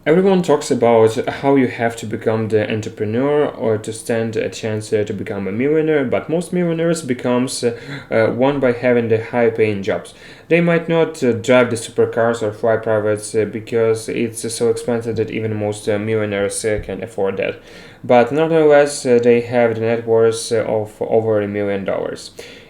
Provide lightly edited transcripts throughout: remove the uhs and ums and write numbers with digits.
Everyone talks about how you have to become the entrepreneur or to stand a chance to become a millionaire, but most millionaires becomes one by having the high-paying jobs. They might not drive the supercars or fly privates because it's so expensive that even most millionaires can afford that. But nonetheless, they have the net worth of over $1 million.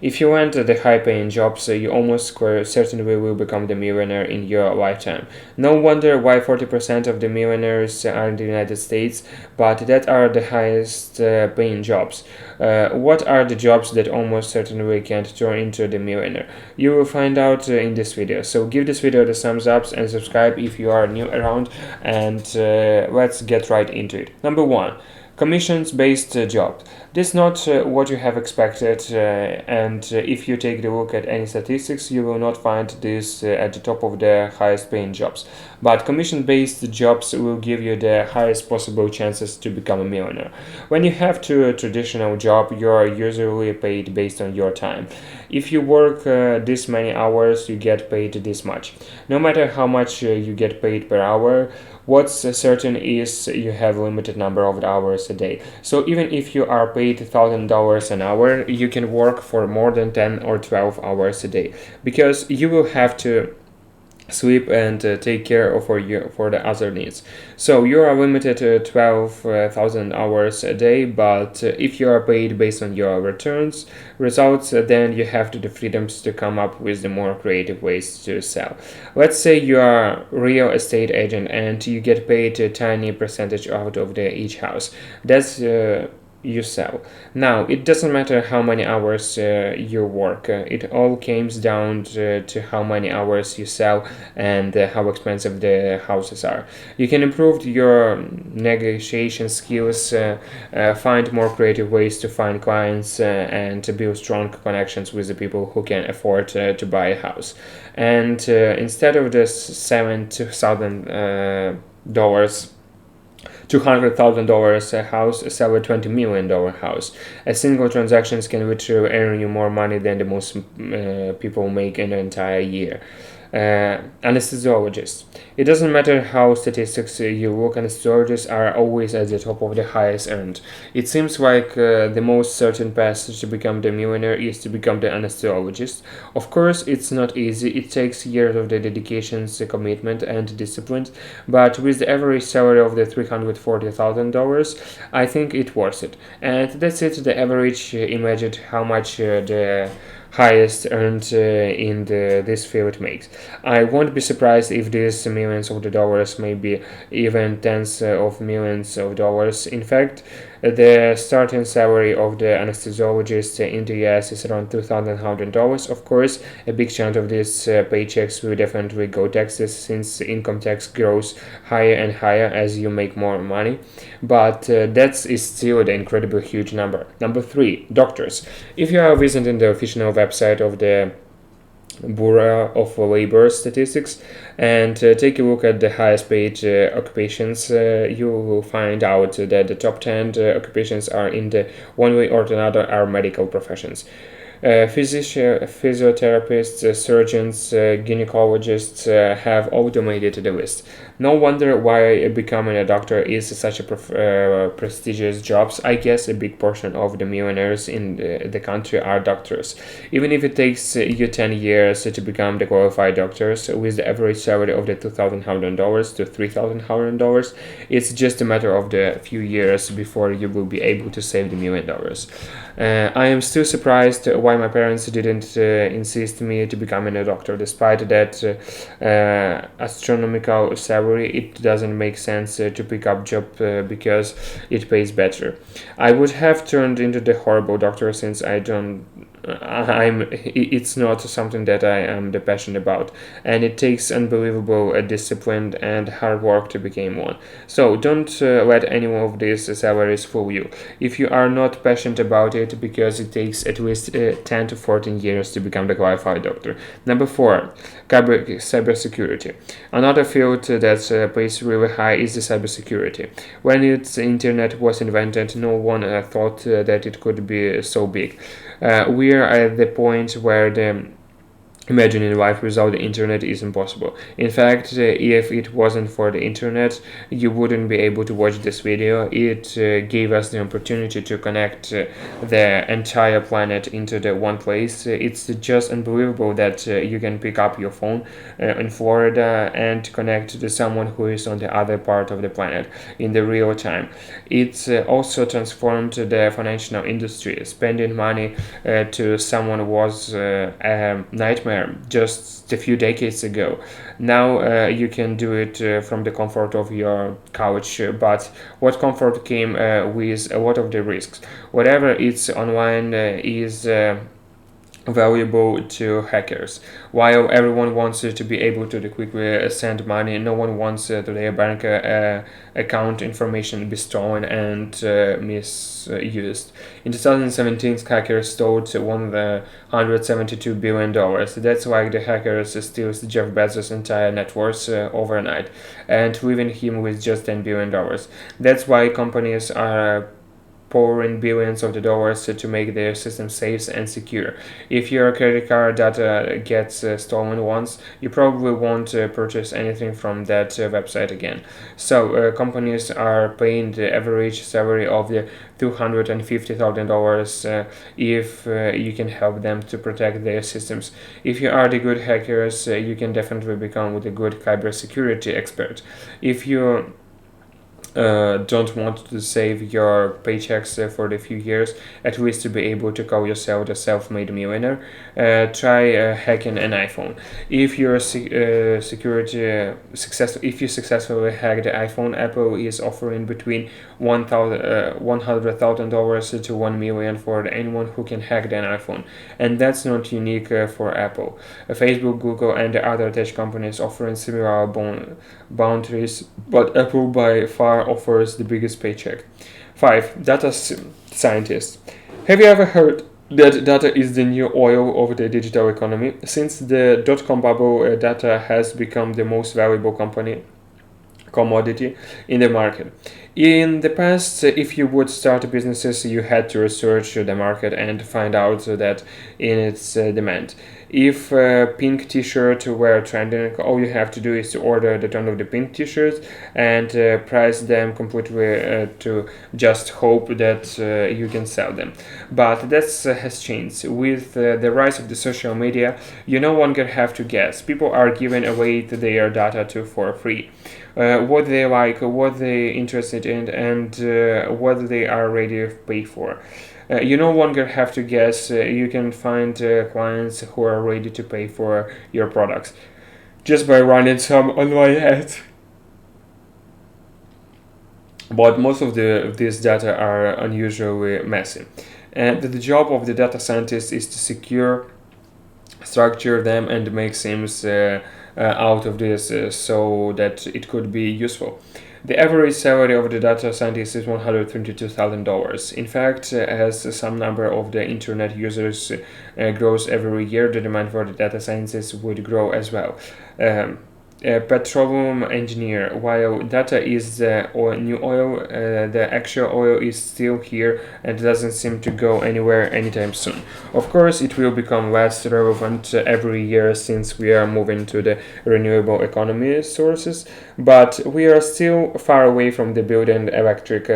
If you want the high-paying jobs, you almost certainly will become the millionaire in your lifetime. No wonder why 40% of the millionaires are in the United States, but that are the highest paying jobs. What are the jobs that almost certainly can't turn into the millionaire? You will find out in this video. So give this video the thumbs up and subscribe if you are new around, and let's get right into it. Number one, commissions based job. This is not what you have expected, and if you take a look at any statistics, you will not find this at the top of the highest paying jobs. But commission based jobs will give you the highest possible chances to become a millionaire. When you have to a traditional job, you are usually paid based on your time. If you work this many hours, you get paid this much. No matter how much you get paid per hour, what's certain is you have a limited number of hours a day. So even if you are paid $1,000 an hour, you can work for more than 10 or 12 hours a day because you will have to sleep and take care of for the other needs. So you are limited to 12,000 hours a day, but if you are paid based on your results, then you have the freedoms to come up with the more creative ways to sell. Let's say you are a real estate agent and you get paid a tiny percentage out of each house. That's you sell. Now, it doesn't matter how many hours you work. It all comes down to how many hours you sell and how expensive the houses are. You can improve your negotiation skills, find more creative ways to find clients, and to build strong connections with the people who can afford to buy a house. And instead of this $7,000 $200,000 a house, sell a $20 million house. A single transaction can literally earn you more money than the most people make in an entire year. Anesthesiologists. It doesn't matter how statistics you look, anesthesiologists are always at the top of the highest earned. It seems like the most certain path to become the millionaire is to become the anesthesiologist. Of course, it's not easy. It takes years of the dedication, commitment, and discipline. But with the average salary of the $340,000, I think it's worth it. And that's it. The average. Imagine how much the highest earned in this field makes. I won't be surprised if these millions of the dollars, maybe even tens of millions of dollars. In fact, the starting salary of the anesthesiologist in the US is around $2,100. Of course, a big chunk of these paychecks will definitely go taxes since income tax grows higher and higher as you make more money. But that is still an incredibly huge number. Number three, doctors. If you are visiting the official website of the Bureau of Labor Statistics and take a look at the highest paid occupations, you will find out that the top 10 occupations are in the one way or another are medical professions. Physiotherapists, surgeons, gynecologists have all dominated the list. No wonder why becoming a doctor is such a prestigious job. I guess a big portion of the millionaires in the country are doctors. Even if it takes you 10 years to become the qualified doctors, with the average salary of the $2,100 to $3,100, it's just a matter of the few years before you will be able to save the $1 million. I am still surprised why my parents didn't insist me to becoming a doctor, despite that astronomical salary. It doesn't make sense to pick up job because it pays better. I would have turned into the horrible doctor since it's not something that I am the passionate about, and it takes unbelievable discipline and hard work to become one. So don't let any of these salaries fool you. If you are not passionate about it, because it takes at least 10 to 14 years to become the qualified doctor. Number four, cybersecurity. Another field that pays really high is the cybersecurity. When the internet was invented, no one thought that it could be so big. We are at the point where the Imagining life without the internet is impossible. In fact, if it wasn't for the internet, you wouldn't be able to watch this video. It gave us the opportunity to connect the entire planet into the one place. It's just unbelievable that you can pick up your phone in Florida and connect to someone who is on the other part of the planet in the real time. It's also transformed the financial industry. Spending money to someone was a nightmare just a few decades ago. Now you can do it from the comfort of your couch, but what comfort came with a lot of the risks. Whatever it's online is valuable to hackers. While everyone wants to be able to quickly send money, no one wants to their bank account information be stolen and misused. In 2017, hackers stole $172 billion. That's why the hackers steal Jeff Bezos' entire net worth overnight and leaving him with just $10 billion. That's why companies are pouring billions of the dollars to make their system safe and secure. If your credit card data gets stolen once, you probably won't purchase anything from that website again. So companies are paying the average salary of the $250,000 if you can help them to protect their systems. If you are the good hackers, you can definitely become the good cybersecurity expert. If you don't want to save your paychecks for the few years, at least to be able to call yourself a self-made millionaire, try hacking an iPhone. If you're if you successfully hack the iPhone, Apple is offering between $100,000 to $1 million for anyone who can hack an iPhone, and that's not unique for Apple. Facebook, Google, and the other tech companies offering similar boundaries, but Apple by far offers the biggest paycheck. 5. Data scientists. Have you ever heard that data is the new oil of the digital economy? Since the dot-com bubble, data has become the most valuable commodity in the market. In the past, if you would start businesses, you had to research the market and find out that in its demand. If pink t-shirt were trending, all you have to do is to order the ton of the pink t-shirts and price them completely to just hope that you can sell them. But that has changed. With the rise of the social media, you no longer have to guess. People are giving away their data to for free. What they like, what they're interested in, and what they are ready to pay for. You no longer have to guess. You can find clients who are ready to pay for your products just by running some online ads. But most of these data are unusually messy. And the job of the data scientist is to structure them and make sense out of this so that it could be useful. The average salary of the data scientist is $122,000. In fact, as some number of the internet users grows every year, the demand for the data scientists would grow as well. A petroleum engineer. While data is the new oil, the actual oil is still here and doesn't seem to go anywhere anytime soon. Of course, it will become less relevant every year since we are moving to the renewable economy sources, but we are still far away from the building electric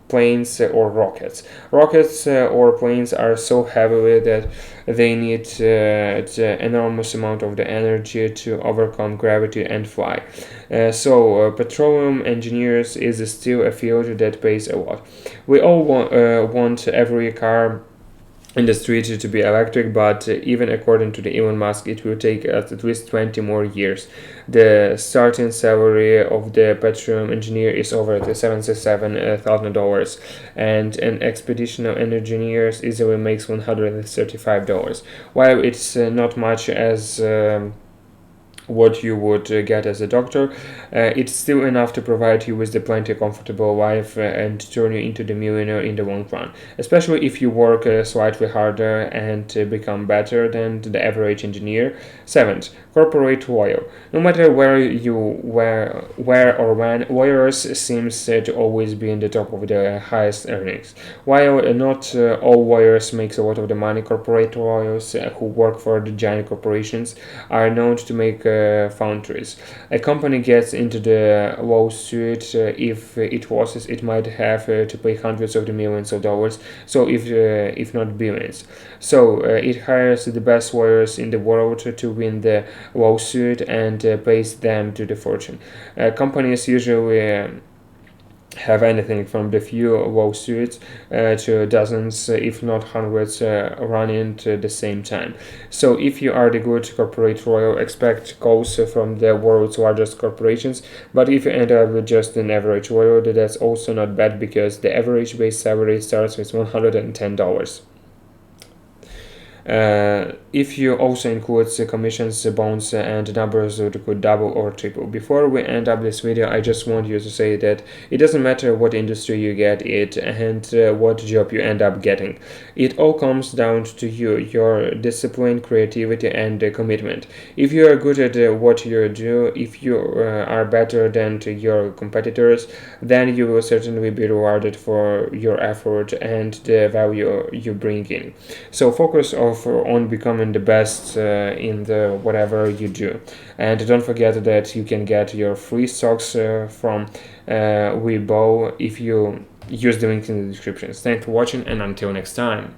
planes or rockets. Rockets or planes are so heavy that they need an enormous amount of the energy to overcome gravity and fly. So petroleum engineers is still a field that pays a lot. We all want every car in the street to be electric, but even according to the Elon Musk, it will take at least 20 more years. The starting salary of the petroleum engineer is over $77,000, and an expeditional engineer easily makes $135. While it's not much as what you would get as a doctor. It's still enough to provide you with the plenty comfortable life and turn you into the millionaire in the long run, especially if you work slightly harder and become better than the average engineer. Seventh, corporate lawyer. No matter where or when, lawyers seems to always be in the top of the highest earnings. While not all lawyers makes a lot of the money, corporate lawyers who work for the giant corporations are known to make foundries. A company gets into the lawsuit, if it loses, it might have to pay hundreds of the millions of dollars, so if not billions. So it hires the best lawyers in the world to win the lawsuit and pays them to the fortune. Companies usually have anything from the few lawsuits to dozens, if not hundreds, running at the same time. So if you are the good corporate lawyer, expect calls from the world's largest corporations. But if you end up with just an average lawyer, that's also not bad, because the average base salary starts with $110. If you also include the commissions, bonds, and numbers, it could double or triple. Before we end up this video, I just want you to say that it doesn't matter what industry you get it and what job you end up getting. It all comes down to you, your discipline, creativity, and commitment. If you are good at what you do, if you are better than your competitors, then you will certainly be rewarded for your effort and the value you bring in. So focus on becoming the best in the whatever you do, and don't forget that you can get your free stocks from Weibo if you use the link in the description. Thanks for watching, and until next time.